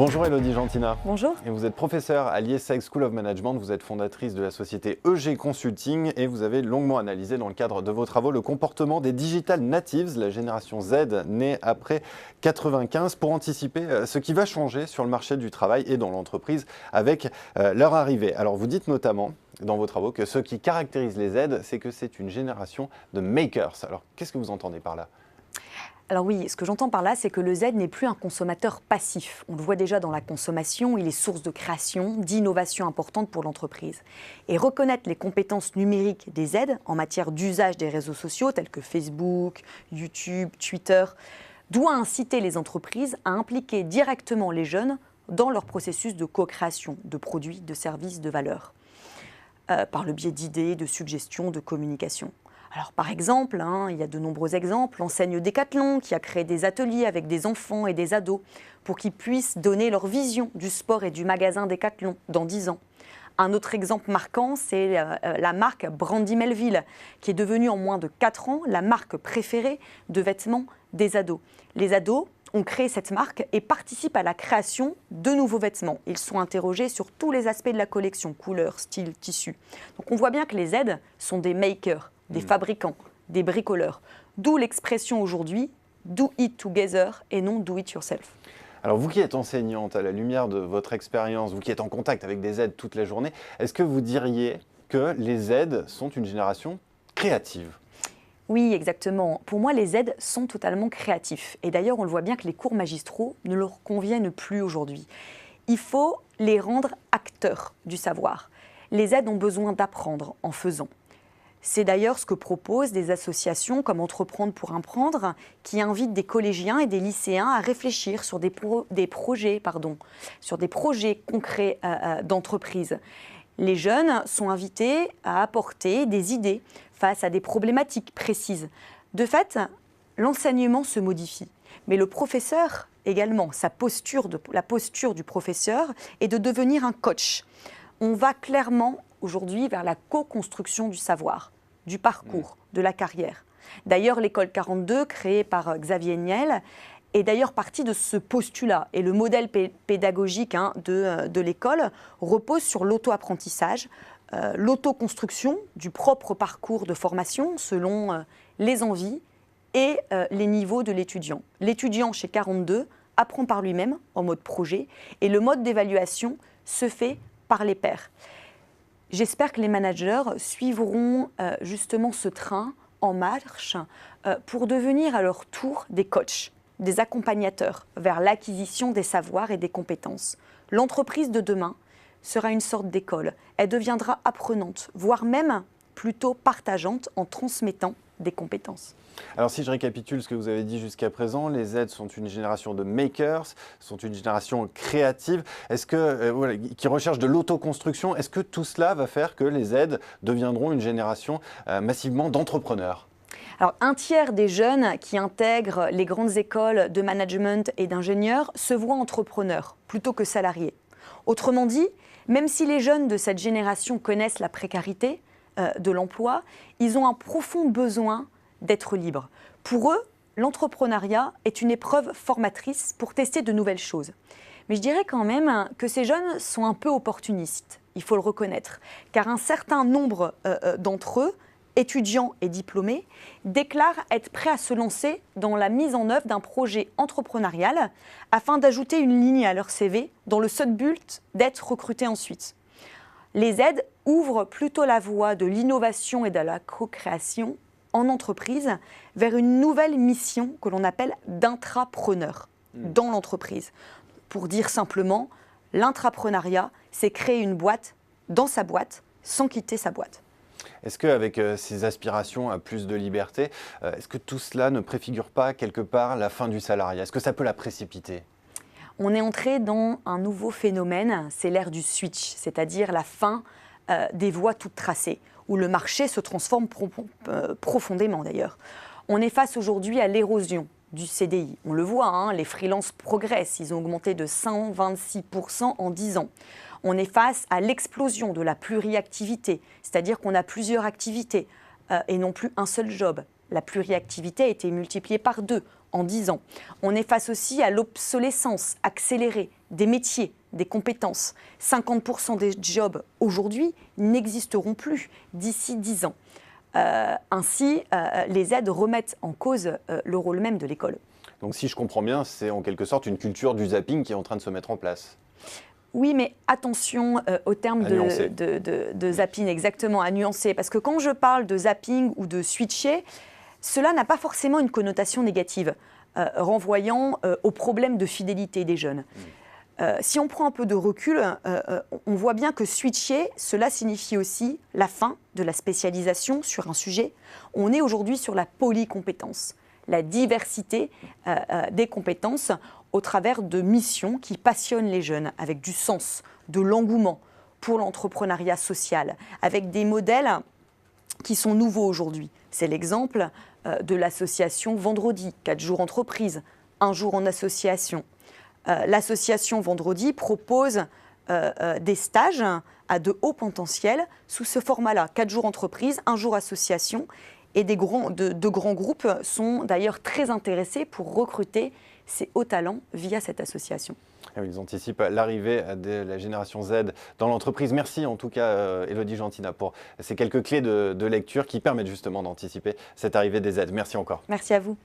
Bonjour Elodie Gentina. Bonjour. Et vous êtes professeure à l'IESEG School of Management, vous êtes fondatrice de la société EG Consulting et vous avez longuement analysé dans le cadre de vos travaux le comportement des digital natives, la génération Z née après 95, pour anticiper ce qui va changer sur le marché du travail et dans l'entreprise avec leur arrivée. Alors vous dites notamment dans vos travaux que ce qui caractérise les Z, c'est que c'est une génération de makers. Alors qu'est-ce que vous entendez par là ? Alors oui, ce que j'entends par là, c'est que le Z n'est plus un consommateur passif. On le voit déjà dans la consommation, il est source de création, d'innovation importante pour l'entreprise. Et reconnaître les compétences numériques des Z en matière d'usage des réseaux sociaux tels que Facebook, YouTube, Twitter, doit inciter les entreprises à impliquer directement les jeunes dans leur processus de co-création de produits, de services, de valeurs, par le biais d'idées, de suggestions, de communication. Alors par exemple, il y a de nombreux exemples, l'enseigne Decathlon qui a créé des ateliers avec des enfants et des ados pour qu'ils puissent donner leur vision du sport et du magasin Decathlon dans 10 ans. Un autre exemple marquant, c'est la marque Brandy Melville qui est devenue en moins de 4 ans la marque préférée de vêtements des ados. Les ados ont créé cette marque et participent à la création de nouveaux vêtements. Ils sont interrogés sur tous les aspects de la collection, couleurs, style, tissu. Donc on voit bien que les Z sont des makers, des fabricants, des bricoleurs. D'où l'expression aujourd'hui « do it together » et non « do it yourself ». Alors vous qui êtes enseignante, à la lumière de votre expérience, vous qui êtes en contact avec des Z toute la journée, est-ce que vous diriez que les Z sont une génération créative ? Oui, exactement. Pour moi, les Z sont totalement créatifs. Et d'ailleurs, on le voit bien que les cours magistraux ne leur conviennent plus aujourd'hui. Il faut les rendre acteurs du savoir. Les Z ont besoin d'apprendre en faisant. C'est d'ailleurs ce que proposent des associations comme Entreprendre pour Imprendre, qui invitent des collégiens et des lycéens à réfléchir sur des projets concrets d'entreprise. Les jeunes sont invités à apporter des idées face à des problématiques précises. De fait, l'enseignement se modifie, mais le professeur également, la posture du professeur est de devenir un coach. On va clairement aujourd'hui vers la co-construction du savoir, du parcours, de la carrière. D'ailleurs, l'école 42, créée par Xavier Niel, est d'ailleurs partie de ce postulat. Et le modèle pédagogique de l'école repose sur l'auto-apprentissage, l'auto-construction du propre parcours de formation selon les envies et les niveaux de l'étudiant. L'étudiant chez 42 apprend par lui-même en mode projet et le mode d'évaluation se fait par les pairs. J'espère que les managers suivront justement ce train en marche pour devenir à leur tour des coachs, des accompagnateurs vers l'acquisition des savoirs et des compétences. L'entreprise de demain sera une sorte d'école. Elle deviendra apprenante, voire même plutôt partageante en transmettant des compétences. Alors si je récapitule ce que vous avez dit jusqu'à présent, les Z sont une génération de makers, sont une génération créative, qui recherche de l'autoconstruction. Est-ce que tout cela va faire que les Z deviendront une génération massivement d'entrepreneurs ? Alors, un tiers des jeunes qui intègrent les grandes écoles de management et d'ingénieurs se voient entrepreneurs plutôt que salariés. Autrement dit, même si les jeunes de cette génération connaissent la précarité de l'emploi, ils ont un profond besoin d'être libres. Pour eux, l'entrepreneuriat est une épreuve formatrice pour tester de nouvelles choses. Mais je dirais quand même que ces jeunes sont un peu opportunistes, il faut le reconnaître, car un certain nombre d'entre eux, étudiants et diplômés, déclarent être prêts à se lancer dans la mise en œuvre d'un projet entrepreneurial afin d'ajouter une ligne à leur CV dans le seul but d'être recrutés ensuite. Les Z ouvrent plutôt la voie de l'innovation et de la co-création en entreprise vers une nouvelle mission que l'on appelle d'intrapreneur dans l'entreprise. Pour dire simplement, l'intrapreneuriat, c'est créer une boîte dans sa boîte sans quitter sa boîte. Est-ce qu'avec ces aspirations à plus de liberté, est-ce que tout cela ne préfigure pas quelque part la fin du salariat ? Est-ce que ça peut la précipiter ? On est entré dans un nouveau phénomène, c'est l'ère du switch, c'est-à-dire la fin des voies toutes tracées, où le marché se transforme profondément d'ailleurs. On est face aujourd'hui à l'érosion du CDI. On le voit, les freelances progressent, ils ont augmenté de 126% en 10 ans. On est face à l'explosion de la pluriactivité, c'est-à-dire qu'on a plusieurs activités et non plus un seul job. La pluriactivité a été multipliée par 2 en 10 ans. On est face aussi à l'obsolescence accélérée des métiers, des compétences. 50% des jobs aujourd'hui n'existeront plus d'ici 10 ans. Ainsi, les aides remettent en cause le rôle même de l'école. Donc si je comprends bien, c'est en quelque sorte une culture du zapping qui est en train de se mettre en place. Oui, mais attention au terme de zapping, exactement, à nuancer. Parce que quand je parle de zapping ou de switcher, cela n'a pas forcément une connotation négative, renvoyant au problème de fidélité des jeunes. Si on prend un peu de recul, on voit bien que switcher, cela signifie aussi la fin de la spécialisation sur un sujet. On est aujourd'hui sur la polycompétence, la diversité des compétences au travers de missions qui passionnent les jeunes, avec du sens, de l'engouement pour l'entrepreneuriat social, avec des modèles qui sont nouveaux aujourd'hui. C'est l'exemple de l'association Vendredi, 4 jours entreprise, 1 jour en association. L'association Vendredi propose des stages à de haut potentiel sous ce format-là, 4 jours entreprise, 1 jour association. Et de grands groupes sont d'ailleurs très intéressés pour recruter ces hauts talents via cette association. Ils anticipent l'arrivée de la génération Z dans l'entreprise. Merci en tout cas, Élodie Gentina, pour ces quelques clés de lecture qui permettent justement d'anticiper cette arrivée des Z. Merci encore. Merci à vous.